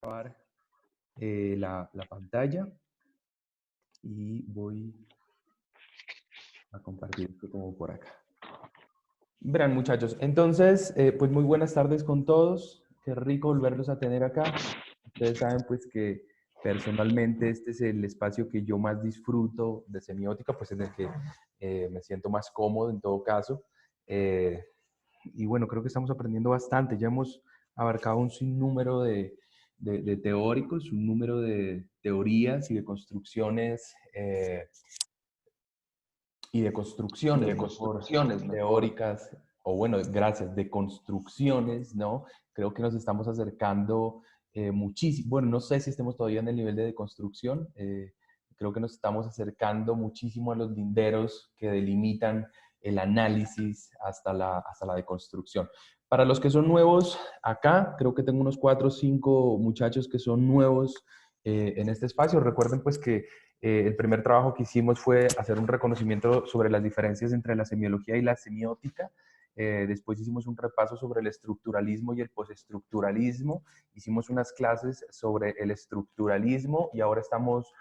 grabar la pantalla y voy a compartir esto como por acá. Verán, muchachos, entonces, pues muy buenas tardes con todos. Qué rico volverlos a tener acá. Ustedes saben pues que personalmente este es el espacio que yo más disfruto de semiótica, pues es el que me siento más cómodo en todo caso. Y bueno, creo que estamos aprendiendo bastante. Ya hemos abarcado un sinnúmero de teóricos, un número de teorías y de construcciones mejor, teóricas, o bueno, gracias, de construcciones, ¿no? Creo que nos estamos acercando muchísimo, bueno, no sé si estemos todavía en el nivel de deconstrucción, creo que nos estamos acercando muchísimo a los linderos que delimitan el análisis hasta la deconstrucción. Para los que son nuevos acá, creo que tengo unos 4 o 5 muchachos que son nuevos en este espacio. Recuerden pues que el primer trabajo que hicimos fue hacer un reconocimiento sobre las diferencias entre la semiología y la semiótica. Después hicimos un repaso sobre el estructuralismo y el postestructuralismo. Hicimos unas clases sobre el estructuralismo y ahora estamos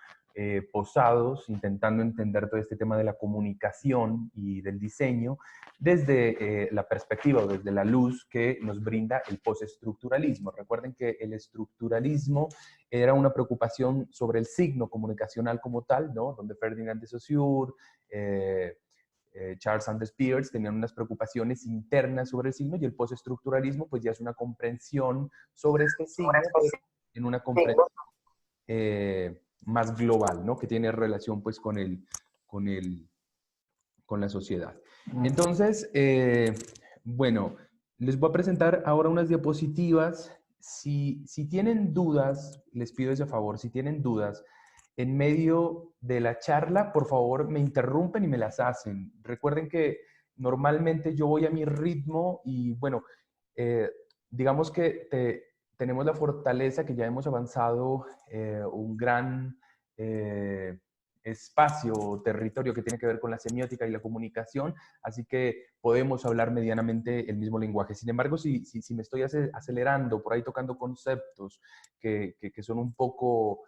posados intentando entender todo este tema de la comunicación y del diseño desde la perspectiva o desde la luz que nos brinda el postestructuralismo. Recuerden que el estructuralismo era una preocupación sobre el signo comunicacional como tal, ¿no? Donde Ferdinand de Saussure, Charles Sanders Peirce tenían unas preocupaciones internas sobre el signo, y el postestructuralismo pues ya es una comprensión sobre este signo, pero en una comprensión más global, ¿no? Que tiene relación pues con la sociedad. Entonces, bueno, les voy a presentar ahora unas diapositivas. Si tienen dudas, les pido ese favor, si tienen dudas, en medio de la charla, por favor, me interrumpen y me las hacen. Recuerden que normalmente yo voy a mi ritmo y, bueno, eh, digamos que tenemos la fortaleza que ya hemos avanzado un gran espacio o territorio que tiene que ver con la semiótica y la comunicación, así que podemos hablar medianamente el mismo lenguaje. Sin embargo, si me estoy acelerando, por ahí tocando conceptos que son un poco,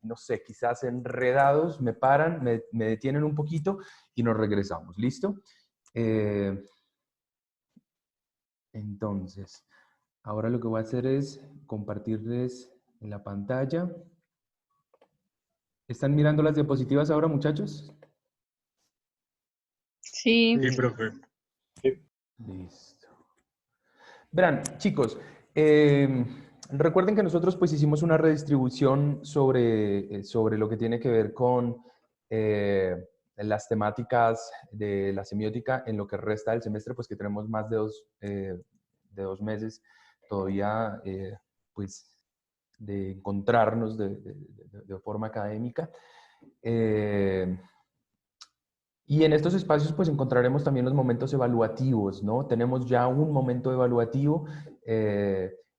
no sé, quizás enredados, me paran, me detienen un poquito y nos regresamos. ¿Listo? Entonces, ahora lo que voy a hacer es compartirles en la pantalla. ¿Están mirando las diapositivas ahora, muchachos? Sí. Sí, profe. Listo. Verán, chicos, recuerden que nosotros pues hicimos una redistribución sobre lo que tiene que ver con las temáticas de la semiótica en lo que resta del semestre, pues que tenemos más de 2 meses todavía pues de encontrarnos de forma académica. Y en estos espacios pues encontraremos también los momentos evaluativos, ¿no? Tenemos ya un momento evaluativo.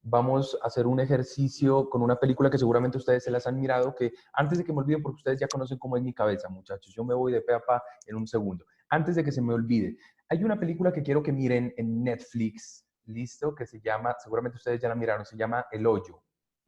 Vamos a hacer un ejercicio con una película que seguramente ustedes se las han mirado, que antes de que me olviden, porque ustedes ya conocen cómo es mi cabeza, muchachos, yo me voy de pe a pa en un segundo. Antes de que se me olvide, hay una película que quiero que miren en Netflix, ¿listo? Que se llama, seguramente ustedes ya la miraron, se llama El Hoyo,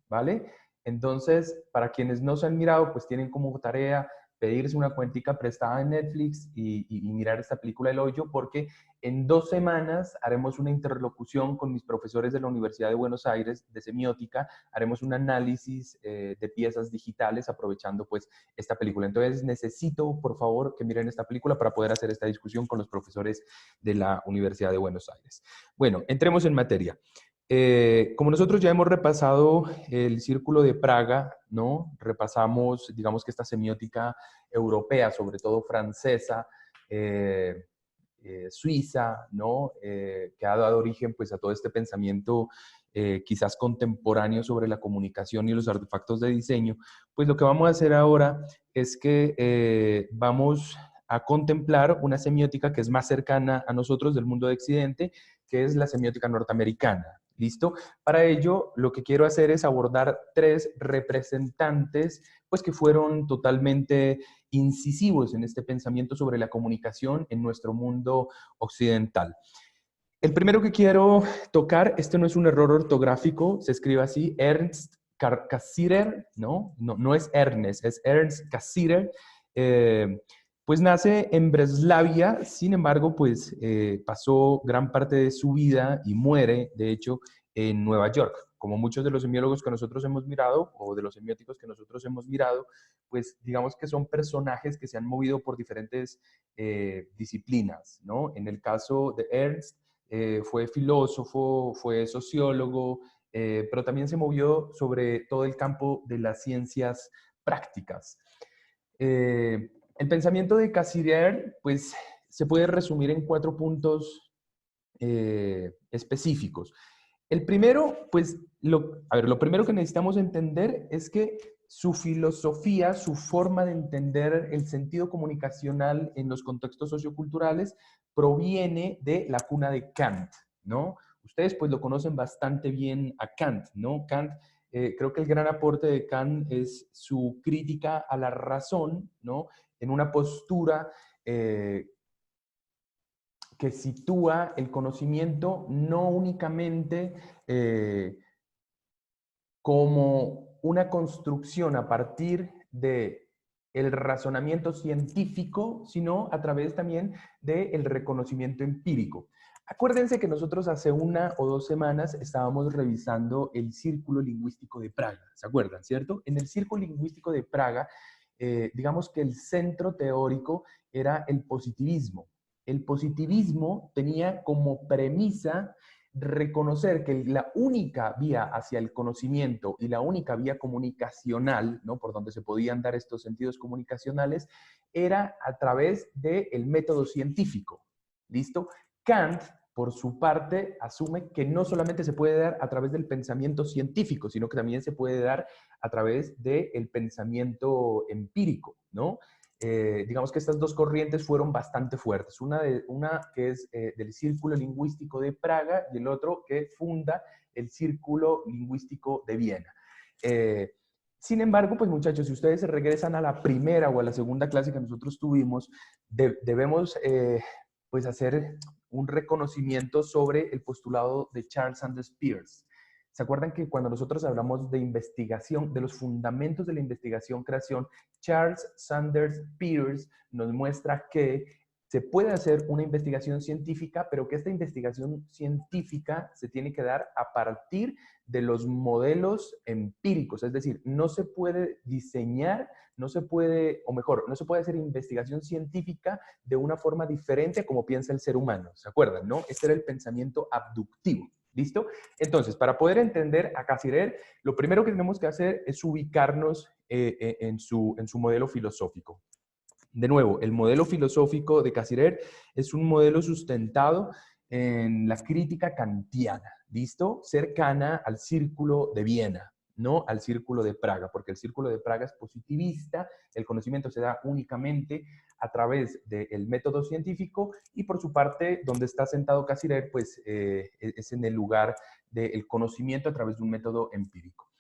¿vale? Entonces, para quienes no se han mirado, pues tienen como tarea pedirse una cuentica prestada en Netflix y mirar esta película El Hoyo, porque en 2 semanas haremos una interlocución con mis profesores de la Universidad de Buenos Aires de semiótica, haremos un análisis de piezas digitales aprovechando pues esta película. Entonces necesito, por favor, que miren esta película para poder hacer esta discusión con los profesores de la Universidad de Buenos Aires. Bueno, entremos en materia. Como nosotros ya hemos repasado el Círculo de Praga, ¿no? Repasamos, digamos que esta semiótica europea, sobre todo francesa, suiza, ¿no? Que ha dado origen pues a todo este pensamiento quizás contemporáneo sobre la comunicación y los artefactos de diseño. Pues lo que vamos a hacer ahora es que vamos a contemplar una semiótica que es más cercana a nosotros del mundo de Occidente, que es la semiótica norteamericana. ¿Listo? Para ello, lo que quiero hacer es abordar 3 representantes, pues que fueron totalmente incisivos en este pensamiento sobre la comunicación en nuestro mundo occidental. El primero que quiero tocar, este no es un error ortográfico, se escribe así, Ernst Cassirer, ¿no? No es Ernest, es Ernst Cassirer. Eh, pues nace en Breslavia, sin embargo, pues pasó gran parte de su vida y muere, de hecho, en Nueva York. Como muchos de los semiólogos que nosotros hemos mirado, o de los semióticos que nosotros hemos mirado, pues digamos que son personajes que se han movido por diferentes disciplinas, ¿no? En el caso de Ernst, fue filósofo, fue sociólogo, pero también se movió sobre todo el campo de las ciencias prácticas. El pensamiento de Cassirer, pues, se puede resumir en 4 puntos específicos. El primero, pues, lo primero que necesitamos entender es que su filosofía, su forma de entender el sentido comunicacional en los contextos socioculturales proviene de la cuna de Kant, ¿no? Ustedes pues lo conocen bastante bien a Kant, ¿no? Kant, creo que el gran aporte de Kant es su crítica a la razón, ¿no? En una postura que sitúa el conocimiento no únicamente como una construcción a partir de el razonamiento científico, sino a través también del reconocimiento empírico. Acuérdense que nosotros hace 1 o 2 semanas estábamos revisando el Círculo Lingüístico de Praga, ¿se acuerdan, cierto? En el Círculo Lingüístico de Praga, digamos que el centro teórico era el positivismo. El positivismo tenía como premisa reconocer que la única vía hacia el conocimiento y la única vía comunicacional, ¿no? Por donde se podían dar estos sentidos comunicacionales, era a través del método científico. ¿Listo? Kant, por su parte, asume que no solamente se puede dar a través del pensamiento científico, sino que también se puede dar a través del pensamiento empírico, ¿no? Digamos que estas dos corrientes fueron bastante fuertes. Una que es del Círculo Lingüístico de Praga y el otro que funda el Círculo Lingüístico de Viena. Sin embargo, pues muchachos, si ustedes se regresan a la primera o a la segunda clase que nosotros tuvimos, debemos pues hacer un reconocimiento sobre el postulado de Charles Sanders Peirce. ¿Se acuerdan que cuando nosotros hablamos de investigación, de los fundamentos de la investigación-creación, Charles Sanders Peirce nos muestra que se puede hacer una investigación científica, pero que esta investigación científica se tiene que dar a partir de los modelos empíricos, es decir, no se puede diseñar, no se puede, o mejor, no se puede hacer investigación científica de una forma diferente como piensa el ser humano, ¿se acuerdan? ¿No? Este era el pensamiento abductivo. ¿Listo? Entonces, para poder entender a Cassirer, lo primero que tenemos que hacer es ubicarnos en su modelo filosófico. De nuevo, el modelo filosófico de Cassirer es un modelo sustentado en la crítica kantiana, ¿listo? Cercana al Círculo de Viena, no al Círculo de Praga, porque el Círculo de Praga es positivista, el conocimiento se da únicamente a través del método científico y por su parte, donde está sentado Cassirer, pues es en el lugar del conocimiento a través de un método empírico.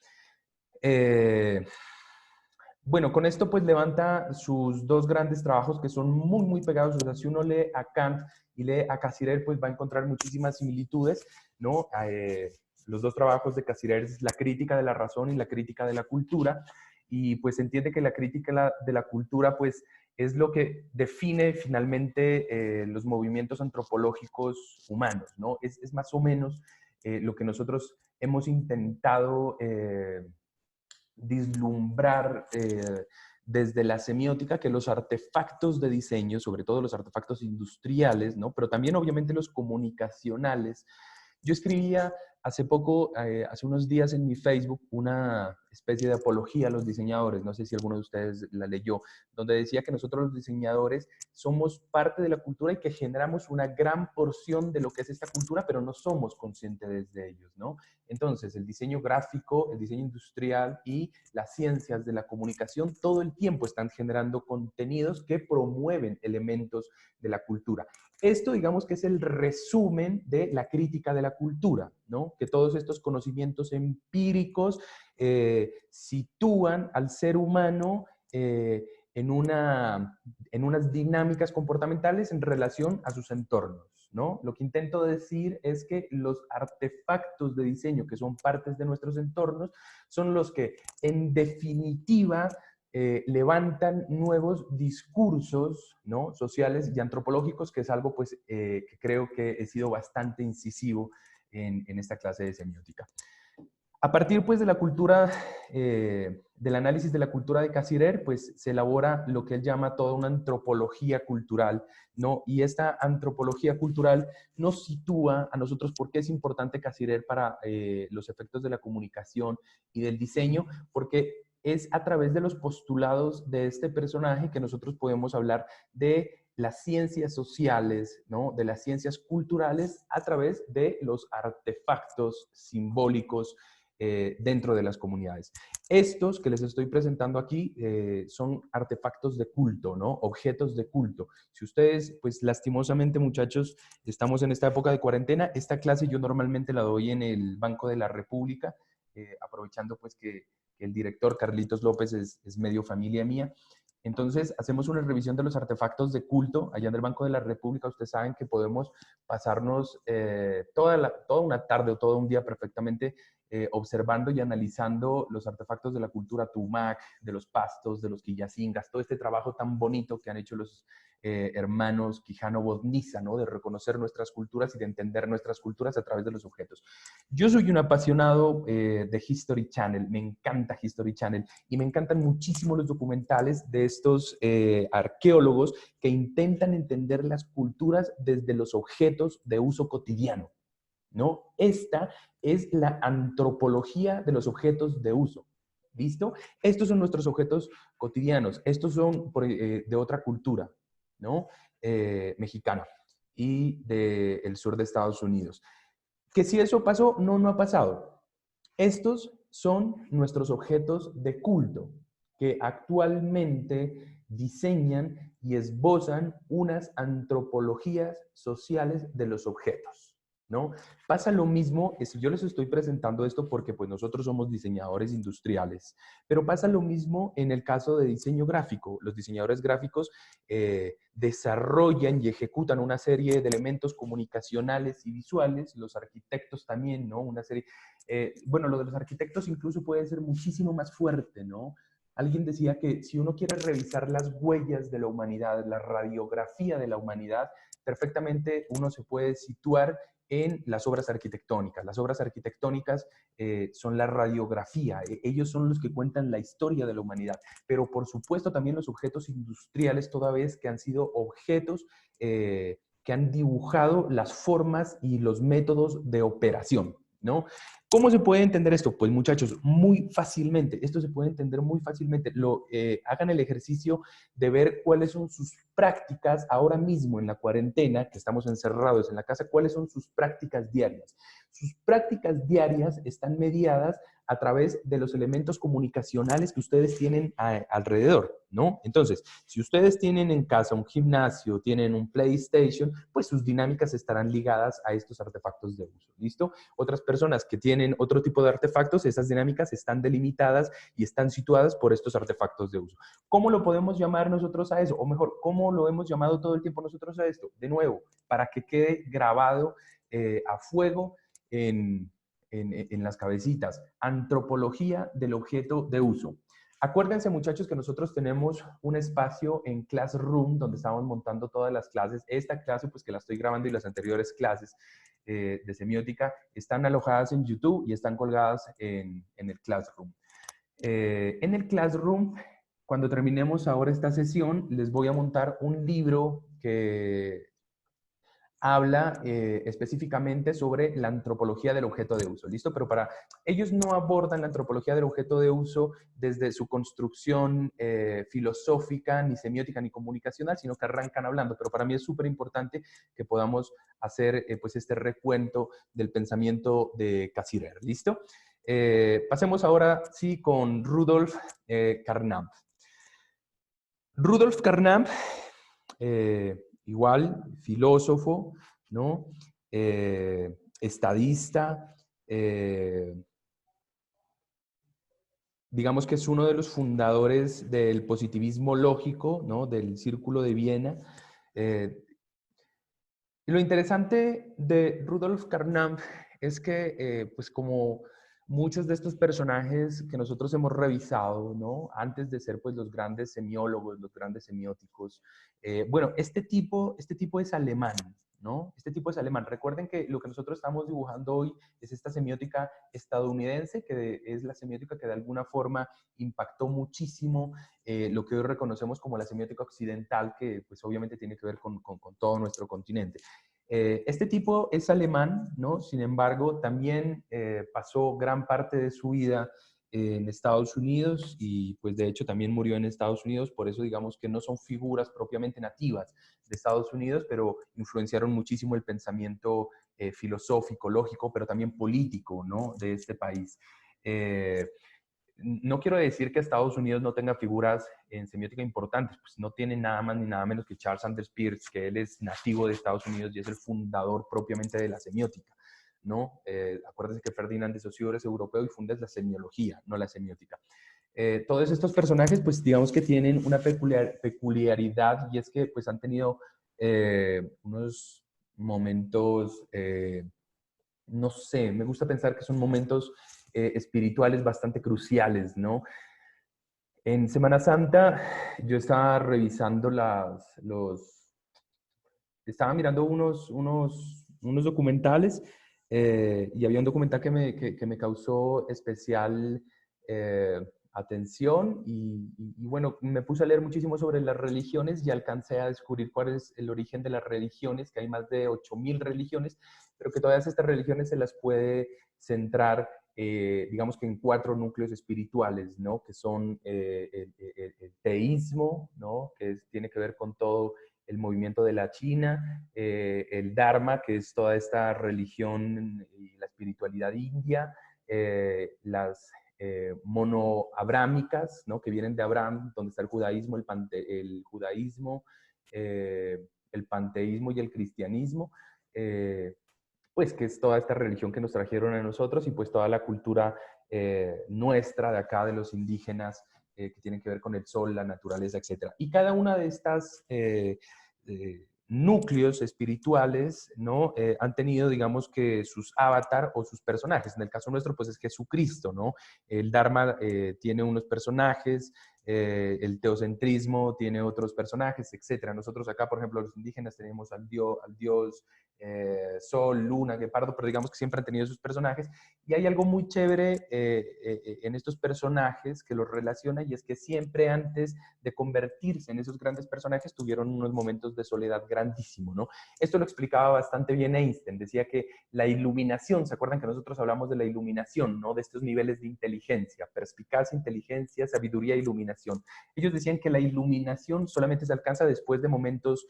Bueno, con esto pues levanta sus dos grandes trabajos que son muy, muy pegados. O sea, si uno lee a Kant y lee a Cassirer, pues va a encontrar muchísimas similitudes, ¿no? Los dos trabajos de Cassirer es la crítica de la razón y la crítica de la cultura. Y pues se entiende que la crítica de la cultura pues es lo que define finalmente los movimientos antropológicos humanos, ¿no? Es más o menos lo que nosotros hemos intentado vislumbrar desde la semiótica que los artefactos de diseño, sobre todo los artefactos industriales, ¿no? Pero también obviamente los comunicacionales. Yo escribía hace poco, hace unos días en mi Facebook, una especie de apología a los diseñadores, no sé si alguno de ustedes la leyó, donde decía que nosotros los diseñadores somos parte de la cultura y que generamos una gran porción de lo que es esta cultura, pero no somos conscientes de ellos, ¿no? Entonces, el diseño gráfico, el diseño industrial y las ciencias de la comunicación todo el tiempo están generando contenidos que promueven elementos de la cultura. Esto, digamos que es el resumen de la crítica de la cultura, ¿no? Que todos estos conocimientos empíricos sitúan al ser humano en unas dinámicas comportamentales en relación a sus entornos. ¿no? Lo que intento decir es que los artefactos de diseño, que son partes de nuestros entornos, son los que, en definitiva, levantan nuevos discursos, ¿no?, sociales y antropológicos, que es algo pues, que creo que he sido bastante incisivo en esta clase de semiótica. A partir pues de la cultura, del análisis de la cultura de Cassirer, pues se elabora lo que él llama toda una antropología cultural, ¿no? Y esta antropología cultural nos sitúa a nosotros por qué es importante Cassirer para los efectos de la comunicación y del diseño, porque es a través de los postulados de este personaje que nosotros podemos hablar de las ciencias sociales, ¿no?, de las ciencias culturales a través de los artefactos simbólicos dentro de las comunidades. Estos que les estoy presentando aquí son artefactos de culto, ¿no?, objetos de culto. Si ustedes, pues lastimosamente, muchachos, estamos en esta época de cuarentena, esta clase yo normalmente la doy en el Banco de la República, aprovechando pues que el director Carlitos López es medio familia mía. Entonces, hacemos una revisión de los artefactos de culto allá en el Banco de la República. Ustedes saben que podemos pasarnos toda una tarde o todo un día perfectamente observando y analizando los artefactos de la cultura Tumac, de los Pastos, de los Quillacingas, todo este trabajo tan bonito que han hecho los hermanos Quijano-Bodniza, ¿no?, de reconocer nuestras culturas y de entender nuestras culturas a través de los objetos. Yo soy un apasionado de History Channel, me encanta History Channel y me encantan muchísimo los documentales de estos arqueólogos que intentan entender las culturas desde los objetos de uso cotidiano, ¿no? Esta es la antropología de los objetos de uso. ¿Listo? Estos son nuestros objetos cotidianos. Estos son de otra cultura, ¿no? Mexicana y del sur de Estados Unidos. Que si eso pasó, no, no ha pasado. Estos son nuestros objetos de culto que actualmente diseñan y esbozan unas antropologías sociales de los objetos, ¿no? Pasa lo mismo, yo les estoy presentando esto porque pues nosotros somos diseñadores industriales, pero pasa lo mismo en el caso de diseño gráfico. Los diseñadores gráficos desarrollan y ejecutan una serie de elementos comunicacionales y visuales, los arquitectos también, ¿no? Una serie, bueno, lo de los arquitectos incluso puede ser muchísimo más fuerte, ¿no? Alguien decía que si uno quiere revisar las huellas de la humanidad, la radiografía de la humanidad, perfectamente uno se puede situar en las obras arquitectónicas. Las obras arquitectónicas son la radiografía, ellos son los que cuentan la historia de la humanidad, pero por supuesto también los objetos industriales, toda vez que han sido objetos que han dibujado las formas y los métodos de operación, ¿no? ¿Cómo se puede entender esto? Pues muchachos, muy fácilmente. Esto se puede entender muy fácilmente. Hagan el ejercicio de ver cuáles son sus prácticas ahora mismo en la cuarentena, que estamos encerrados en la casa, cuáles son sus prácticas diarias. Sus prácticas diarias están mediadas a través de los elementos comunicacionales que ustedes tienen alrededor, ¿no? Entonces, si ustedes tienen en casa un gimnasio, tienen un PlayStation, pues sus dinámicas estarán ligadas a estos artefactos de uso, ¿listo? Otras personas que tienen otro tipo de artefactos, esas dinámicas están delimitadas y están situadas por estos artefactos de uso. ¿Cómo lo podemos llamar nosotros a eso? O mejor, ¿cómo lo hemos llamado todo el tiempo nosotros a esto? De nuevo, para que quede grabado a fuego en las cabecitas. Antropología del objeto de uso. Acuérdense, muchachos, que nosotros tenemos un espacio en Classroom donde estamos montando todas las clases. Esta clase, pues que la estoy grabando, y las anteriores clases de semiótica están alojadas en YouTube y están colgadas en el Classroom. En el Classroom, cuando terminemos ahora esta sesión, les voy a montar un libro que habla específicamente sobre la antropología del objeto de uso, ¿listo? Pero ellos no abordan la antropología del objeto de uso desde su construcción filosófica, ni semiótica, ni comunicacional, sino que arrancan hablando. Pero para mí es súper importante que podamos hacer pues este recuento del pensamiento de Cassirer, ¿listo? Pasemos ahora, sí, con Rudolf Carnap. Rudolf Carnap, igual, filósofo, ¿no? Estadista, digamos que es uno de los fundadores del positivismo lógico, ¿no?, del Círculo de Viena. Y lo interesante de Rudolf Carnap es que, pues como muchos de estos personajes que nosotros hemos revisado, ¿no? Antes de ser pues los grandes semiólogos, los grandes semióticos, bueno, este tipo es alemán, ¿no? Este tipo es alemán. Recuerden que lo que nosotros estamos dibujando hoy es esta semiótica estadounidense, que es la semiótica que de alguna forma impactó muchísimo lo que hoy reconocemos como la semiótica occidental, que pues obviamente tiene que ver con todo nuestro continente. Este tipo es alemán, ¿no? Sin embargo, también pasó gran parte de su vida en Estados Unidos y pues de hecho también murió en Estados Unidos, por eso digamos que no son figuras propiamente nativas de Estados Unidos, pero influenciaron muchísimo el pensamiento filosófico, lógico, pero también político, ¿no? De este país. Eh, no quiero decir que Estados Unidos no tenga figuras en semiótica importantes, pues no tiene nada más ni nada menos que Charles Sanders Peirce, que él es nativo de Estados Unidos y es el fundador propiamente de la semiótica, ¿no? Acuérdense que Ferdinand de Saussure es europeo y funda la semiología, no la semiótica. Todos estos personajes, pues digamos que tienen una peculiaridad y es que pues han tenido unos momentos no sé, me gusta pensar que son momentos espirituales bastante cruciales, ¿no? En Semana Santa yo estaba revisando estaba mirando unos documentales y había un documental que me causó especial eh, atención y bueno, me puse a leer muchísimo sobre las religiones y alcancé a descubrir cuál es el origen de las religiones, que hay más de 8.000 religiones, pero que todas estas religiones se las puede centrar digamos que en cuatro núcleos espirituales, ¿no? Que son el teísmo, ¿no? Tiene que ver con todo el movimiento de la China, el Dharma, que es toda esta religión y la espiritualidad india, las monoabrámicas, ¿no? Que vienen de Abraham, donde está el judaísmo, el judaísmo, el panteísmo y el cristianismo. Pues que es toda esta religión que nos trajeron a nosotros y pues toda la cultura nuestra de acá, de los indígenas, que tienen que ver con el sol, la naturaleza, etc. Y cada una de estas núcleos espirituales, ¿no? Han tenido, digamos que sus avatar o sus personajes. En el caso nuestro, pues es Jesucristo, ¿no? El Dharma tiene unos personajes, el teocentrismo tiene otros personajes, etcétera. Nosotros acá, por ejemplo, los indígenas tenemos al dios Sol, Luna, Guepardo, pero digamos que siempre han tenido sus personajes. Y hay algo muy chévere en estos personajes que los relaciona y es que siempre antes de convertirse en esos grandes personajes tuvieron unos momentos de soledad grandísimo, ¿no? Esto lo explicaba bastante bien Einstein, decía que la iluminación, ¿se acuerdan que nosotros hablamos de la iluminación, ¿no? De estos niveles de inteligencia, perspicacia, inteligencia, sabiduría e iluminación. Ellos decían que la iluminación solamente se alcanza después de momentos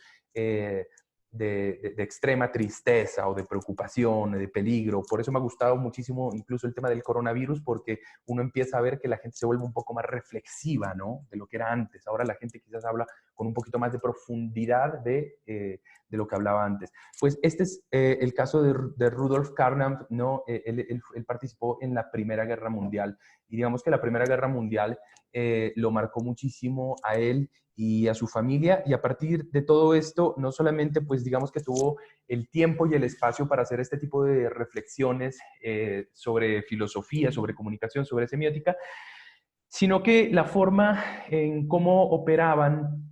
de extrema tristeza o de preocupación, de peligro. Por eso me ha gustado muchísimo incluso el tema del coronavirus, porque uno empieza a ver que la gente se vuelve un poco más reflexiva, ¿no? De lo que era antes. Ahora la gente quizás habla con un poquito más de profundidad de lo que hablaba antes. Pues este es el caso de Rudolf Carnap, ¿no? Él participó en la Primera Guerra Mundial y digamos que la Primera Guerra Mundial lo marcó muchísimo a él y a su familia y a partir de todo esto no solamente pues digamos que tuvo el tiempo y el espacio para hacer este tipo de reflexiones sobre filosofía, sobre comunicación, sobre semiótica, sino que la forma en cómo operaban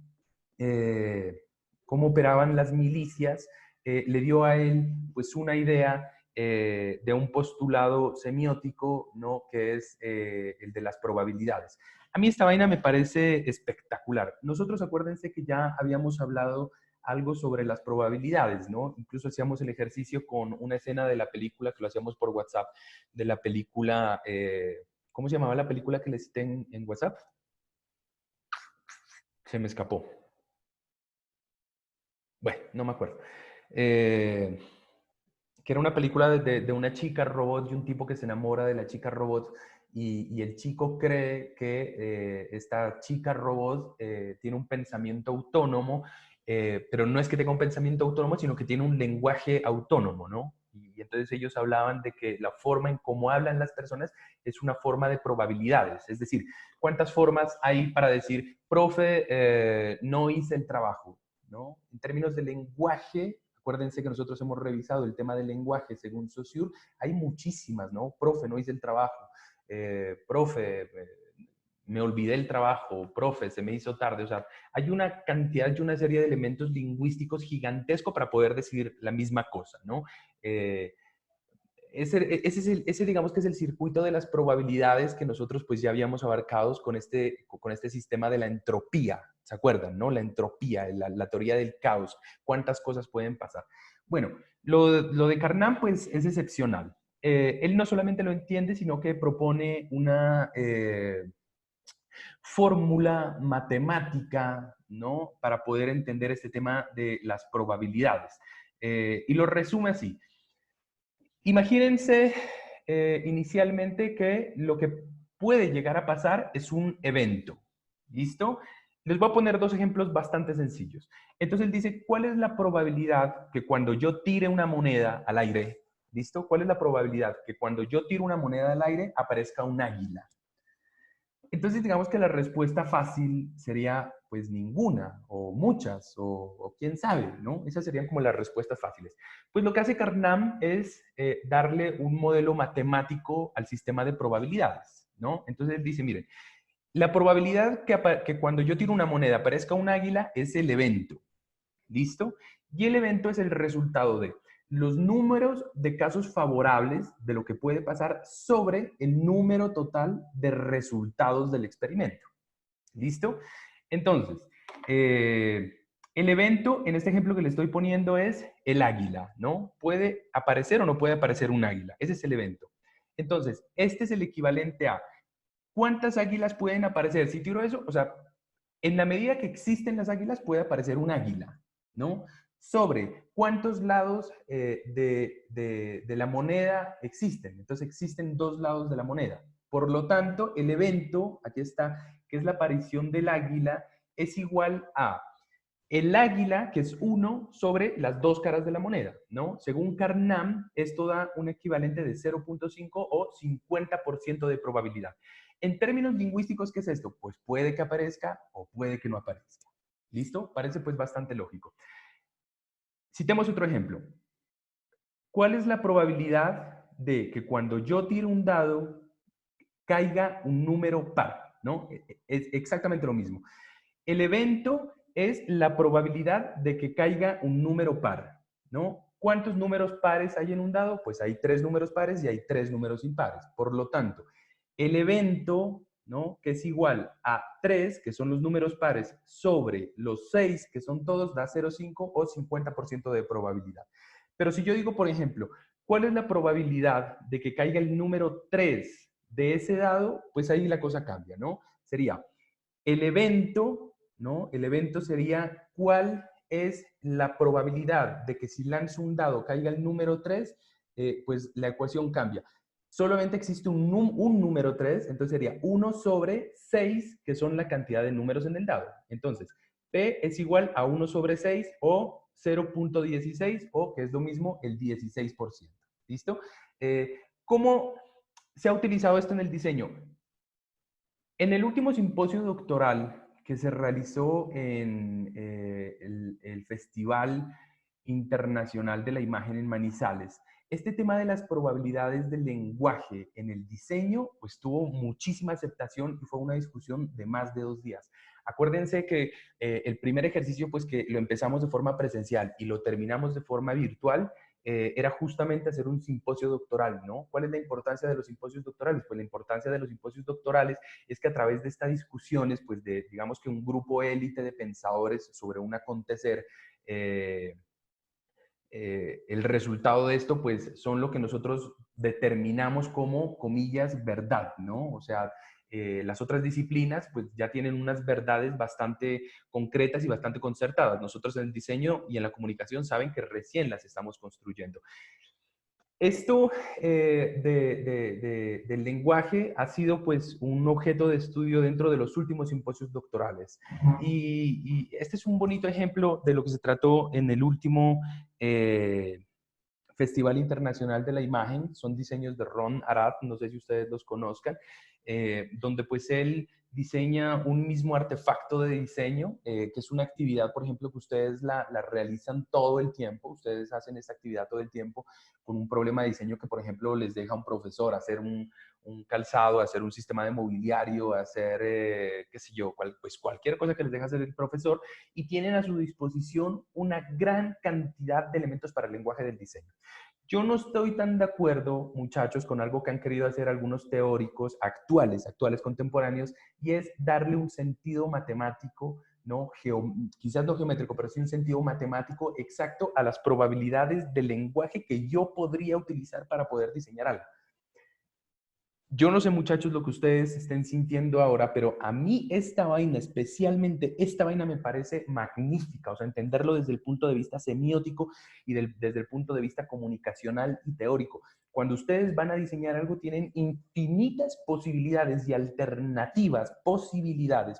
las milicias le dio a él pues una idea de un postulado semiótico, ¿no? Que es el de las probabilidades. A mí esta vaina me parece espectacular. Nosotros acuérdense que ya habíamos hablado algo sobre las probabilidades, ¿no? Incluso hacíamos el ejercicio con una escena de la película que lo hacíamos por WhatsApp, de la película, ¿cómo se llamaba la película que le cité en WhatsApp? Se me escapó. Bueno, no me acuerdo. Eh, que era una película de una chica robot y un tipo que se enamora de la chica robot y el chico cree que esta chica robot tiene un pensamiento autónomo, pero no es que tenga un pensamiento autónomo, sino que tiene un lenguaje autónomo, ¿no? Y entonces ellos hablaban de que la forma en cómo hablan las personas es una forma de probabilidades, es decir, ¿cuántas formas hay para decir, profe, no hice el trabajo? ¿No? En términos de lenguaje, Acuérdense que nosotros hemos revisado el tema del lenguaje según Saussure. Hay muchísimas, ¿no? Profe, no hice el trabajo. Profe, me olvidé el trabajo. Profe, se me hizo tarde. O sea, hay una cantidad y una serie de elementos lingüísticos gigantescos para poder decir la misma cosa, ¿no? Ese digamos que es el circuito de las probabilidades que nosotros pues ya habíamos abarcado con este sistema de la entropía, ¿se acuerdan? ¿No? La entropía, la teoría del caos, cuántas cosas pueden pasar. Bueno, lo de Carnot pues es excepcional. Él no solamente lo entiende, sino que propone una fórmula matemática, ¿no? Para poder entender este tema de las probabilidades. Y lo resume así. Imagínense inicialmente que lo que puede llegar a pasar es un evento. ¿Listo? Les voy a poner dos ejemplos bastante sencillos. Entonces él dice, ¿cuál es la probabilidad que cuando yo tire una moneda al aire, ¿listo? ¿Cuál es la probabilidad que cuando yo tiro una moneda al aire aparezca un águila? Entonces, digamos que la respuesta fácil sería, pues, ninguna, o muchas, o quién sabe, ¿no? Esas serían como las respuestas fáciles. Pues lo que hace Carnot es darle un modelo matemático al sistema de probabilidades, ¿no? Entonces dice, miren, la probabilidad que cuando yo tiro una moneda aparezca un águila es el evento, ¿listo? Y el evento es el resultado de los números de casos favorables de lo que puede pasar sobre el número total de resultados del experimento. ¿Listo? Entonces, el evento, en este ejemplo que le estoy poniendo, es el águila, ¿no? Puede aparecer o no puede aparecer un águila. Ese es el evento. Entonces, este es el equivalente a ¿cuántas águilas pueden aparecer? Si tiro eso, o sea, en la medida que existen las águilas, puede aparecer un águila, ¿no? Sobre cuántos lados de la moneda existen. Entonces existen dos lados de la moneda. Por lo tanto, el evento, aquí está, que es la aparición del águila, es igual a el águila, que es 1 sobre las dos caras de la moneda, ¿no? Según Carnot, esto da un equivalente de 0.5 o 50% de probabilidad. En términos lingüísticos, ¿qué es esto? Pues puede que aparezca o puede que no aparezca. ¿Listo? Parece pues bastante lógico. Citemos otro ejemplo. ¿Cuál es la probabilidad de que cuando yo tiro un dado caiga un número par? ¿No? Es exactamente lo mismo. El evento es la probabilidad de que caiga un número par, ¿no? ¿Cuántos números pares hay en un dado? Pues hay 3 números pares y hay 3 números impares. Por lo tanto, el evento, ¿no? Que es igual a 3, que son los números pares, sobre los 6, que son todos, da 0,5 o 50% de probabilidad. Pero si yo digo, por ejemplo, ¿cuál es la probabilidad de que caiga el número 3 de ese dado? Pues ahí la cosa cambia, ¿no? Sería el evento, ¿no? El evento sería cuál es la probabilidad de que si lanzo un dado caiga el número 3, pues la ecuación cambia. Solamente existe un número 3, entonces sería 1 sobre 6, que son la cantidad de números en el dado. Entonces, P es igual a 1 sobre 6 o 0.16 o, que es lo mismo, el 16%. ¿Listo? ¿Cómo se ha utilizado esto en el diseño? En el último simposio doctoral que se realizó en el Festival Internacional de la Imagen en Manizales, este tema de las probabilidades del lenguaje en el diseño, pues tuvo muchísima aceptación y fue una discusión de más de 2 días. Acuérdense que el primer ejercicio, pues que lo empezamos de forma presencial y lo terminamos de forma virtual, era justamente hacer un simposio doctoral, ¿no? ¿Cuál es la importancia de los simposios doctorales? Pues la importancia de los simposios doctorales es que a través de estas discusiones, pues de, digamos que un grupo élite de pensadores sobre un acontecer, el resultado de esto, pues son lo que nosotros determinamos como, comillas, verdad, ¿no? O sea, las otras disciplinas pues ya tienen unas verdades bastante concretas y bastante concertadas. Nosotros en el diseño y en la comunicación saben que recién las estamos construyendo. Esto del lenguaje ha sido pues un objeto de estudio dentro de los últimos simposios doctorales. Y este es un bonito ejemplo de lo que se trató en el último Festival Internacional de la Imagen. Son diseños de Ron Arad, no sé si ustedes los conozcan. donde pues él diseña un mismo artefacto de diseño, que es una actividad, por ejemplo, que ustedes la realizan todo el tiempo. Ustedes hacen esta actividad todo el tiempo con un problema de diseño que, por ejemplo, les deja un profesor hacer un calzado, hacer un sistema de mobiliario, hacer, qué sé yo, pues cualquier cosa que les deja hacer el profesor, y tienen a su disposición una gran cantidad de elementos para el lenguaje del diseño. Yo no estoy tan de acuerdo, muchachos, con algo que han querido hacer algunos teóricos actuales contemporáneos, y es darle un sentido matemático, ¿no? Quizás no geométrico, pero sí un sentido matemático exacto a las probabilidades del lenguaje que yo podría utilizar para poder diseñar algo. Yo no sé, muchachos, lo que ustedes estén sintiendo ahora, pero a mí esta vaina, especialmente esta vaina, me parece magnífica. O sea, entenderlo desde el punto de vista semiótico y desde el punto de vista comunicacional y teórico. Cuando ustedes van a diseñar algo, tienen infinitas posibilidades y alternativas, posibilidades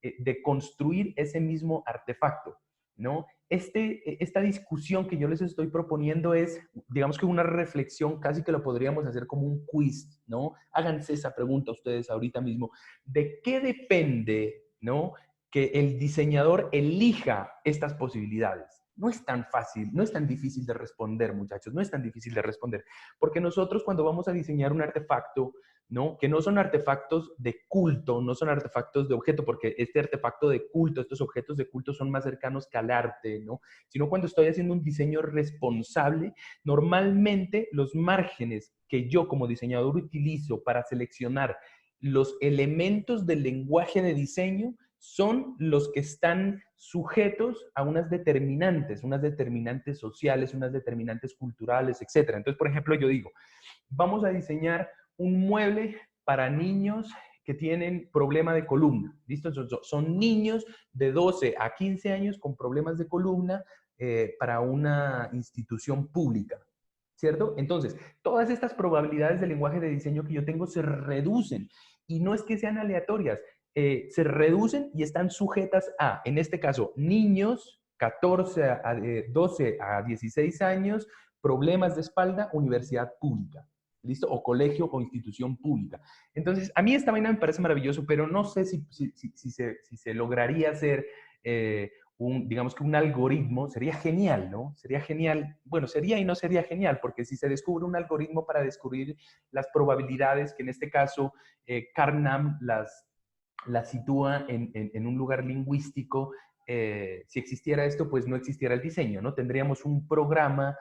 de construir ese mismo artefacto, ¿no? Esta discusión que yo les estoy proponiendo es, digamos que una reflexión, casi que lo podríamos hacer como un quiz, ¿no? Háganse esa pregunta ustedes ahorita mismo. ¿De qué depende, ¿no?, que el diseñador elija estas posibilidades? No es tan fácil, no es tan difícil de responder, muchachos, no es tan difícil de responder. Porque nosotros cuando vamos a diseñar un artefacto, ¿no?, que no son artefactos de culto, no son artefactos de objeto, porque este artefacto de culto, estos objetos de culto son más cercanos que al arte, ¿no? Sino cuando estoy haciendo un diseño responsable, normalmente los márgenes que yo como diseñador utilizo para seleccionar los elementos del lenguaje de diseño son los que están sujetos a unas determinantes sociales, unas determinantes culturales, etc. Entonces, por ejemplo, yo digo, vamos a diseñar un mueble para niños que tienen problema de columna. ¿Listo? Son niños de 12 a 15 años con problemas de columna para una institución pública. ¿Cierto? Entonces, todas estas probabilidades de lenguaje de diseño que yo tengo se reducen. Y no es que sean aleatorias, se reducen y están sujetas a, en este caso, niños 12 a 16 años, problemas de espalda, universidad pública. ¿Listo? O colegio o institución pública. Entonces, a mí esta vaina me parece maravilloso, pero no sé si se lograría hacer digamos que un algoritmo. Sería genial, ¿no? Sería genial. Bueno, sería y no sería genial, porque si se descubre un algoritmo para descubrir las probabilidades, que en este caso Carnam las sitúa en un lugar lingüístico, si existiera esto, pues no existiera el diseño, ¿no? Tendríamos un programa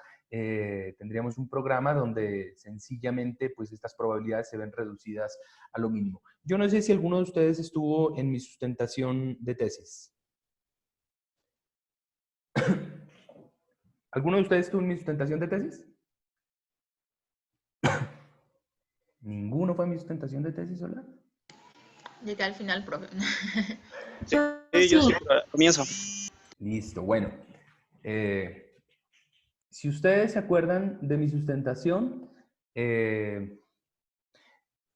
donde sencillamente pues estas probabilidades se ven reducidas a lo mínimo. Yo no sé si alguno de ustedes estuvo en mi sustentación de tesis. ¿Alguno de ustedes estuvo en mi sustentación de tesis? ¿Ninguno fue a mi sustentación de tesis, hola? Llegué al final, profe. Sí, yo sí, comienzo. Listo, bueno. Si ustedes se acuerdan de mi sustentación,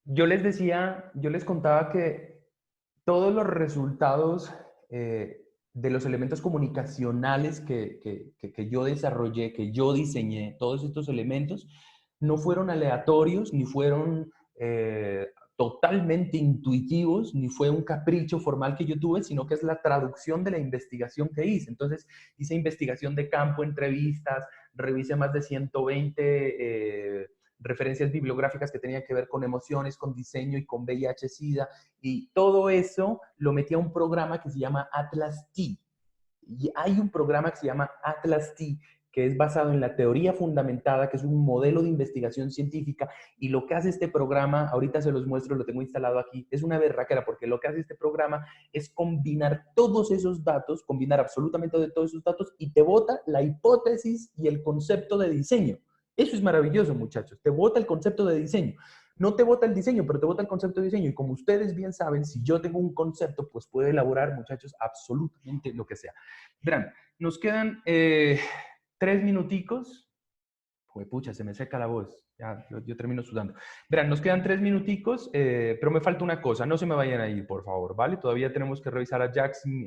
yo les contaba que todos los resultados de los elementos comunicacionales que yo desarrollé, que yo diseñé, todos estos elementos, no fueron aleatorios, ni fueron totalmente intuitivos, ni fue un capricho formal que yo tuve, sino que es la traducción de la investigación que hice. Entonces, hice investigación de campo, entrevistas, revisé más de 120 referencias bibliográficas que tenían que ver con emociones, con diseño y con VIH-Sida, y todo eso lo metí a un programa que se llama Atlas T. Y hay un programa que se llama Atlas T, que es basado en la teoría fundamentada, que es un modelo de investigación científica, y lo que hace este programa, ahorita se los muestro, lo tengo instalado aquí, es una berraquera, porque lo que hace este programa es combinar todos esos datos, combinar absolutamente de todos esos datos, y te bota la hipótesis y el concepto de diseño. Eso es maravilloso, muchachos, te bota el concepto de diseño. No te bota el diseño, pero te bota el concepto de diseño. Y como ustedes bien saben, si yo tengo un concepto, pues puedo elaborar, muchachos, absolutamente lo que sea. Verán, nos quedan 3 minuticos. Pucha, se me seca la voz. Ya, yo termino sudando. Verán, nos quedan 3 minuticos, pero me falta una cosa. No se me vayan a ir, por favor, ¿vale? Todavía tenemos que revisar a Jackson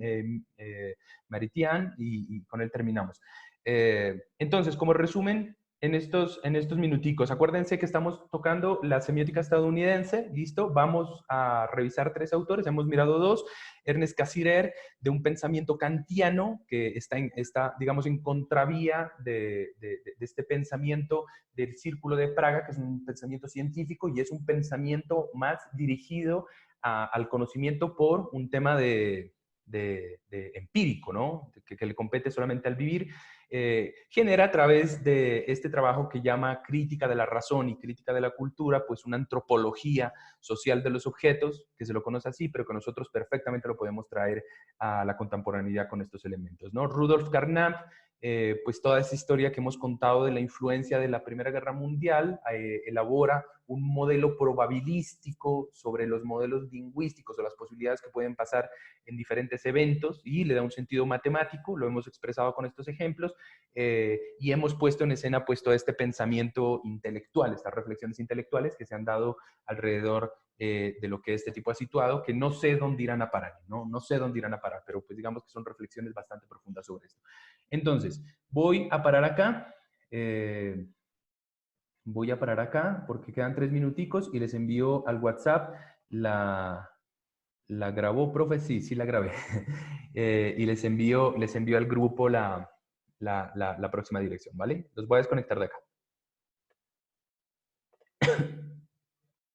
Maritian y con él terminamos. Entonces, como resumen, en estos minuticos. Acuérdense que estamos tocando la semiótica estadounidense, ¿listo? Vamos a revisar 3 autores, hemos mirado 2. Ernest Cassirer, de un pensamiento kantiano que está digamos, en contravía de este pensamiento del Círculo de Praga, que es un pensamiento científico y es un pensamiento más dirigido al conocimiento por un tema de empírico, ¿no? Que le compete solamente al vivir. Genera a través de este trabajo que llama crítica de la razón y crítica de la cultura, pues una antropología social de los objetos, que se lo conoce así, pero que nosotros perfectamente lo podemos traer a la contemporaneidad con estos elementos, ¿no? Rudolf Carnap, pues toda esa historia que hemos contado de la influencia de la Primera Guerra Mundial, elabora un modelo probabilístico sobre los modelos lingüísticos o las posibilidades que pueden pasar en diferentes eventos y le da un sentido matemático, lo hemos expresado con estos ejemplos, y hemos puesto en escena todo este pensamiento intelectual, estas reflexiones intelectuales que se han dado alrededor de lo que este tipo ha situado, que no sé dónde irán a parar, ¿no? No sé dónde irán a parar, pero pues digamos que son reflexiones bastante profundas sobre esto. Entonces, voy a parar acá. Voy a parar acá porque quedan 3 minuticos y les envío al WhatsApp la grabó, profe, sí la grabé. Y les envío al grupo la próxima dirección, ¿vale? Los voy a desconectar de acá.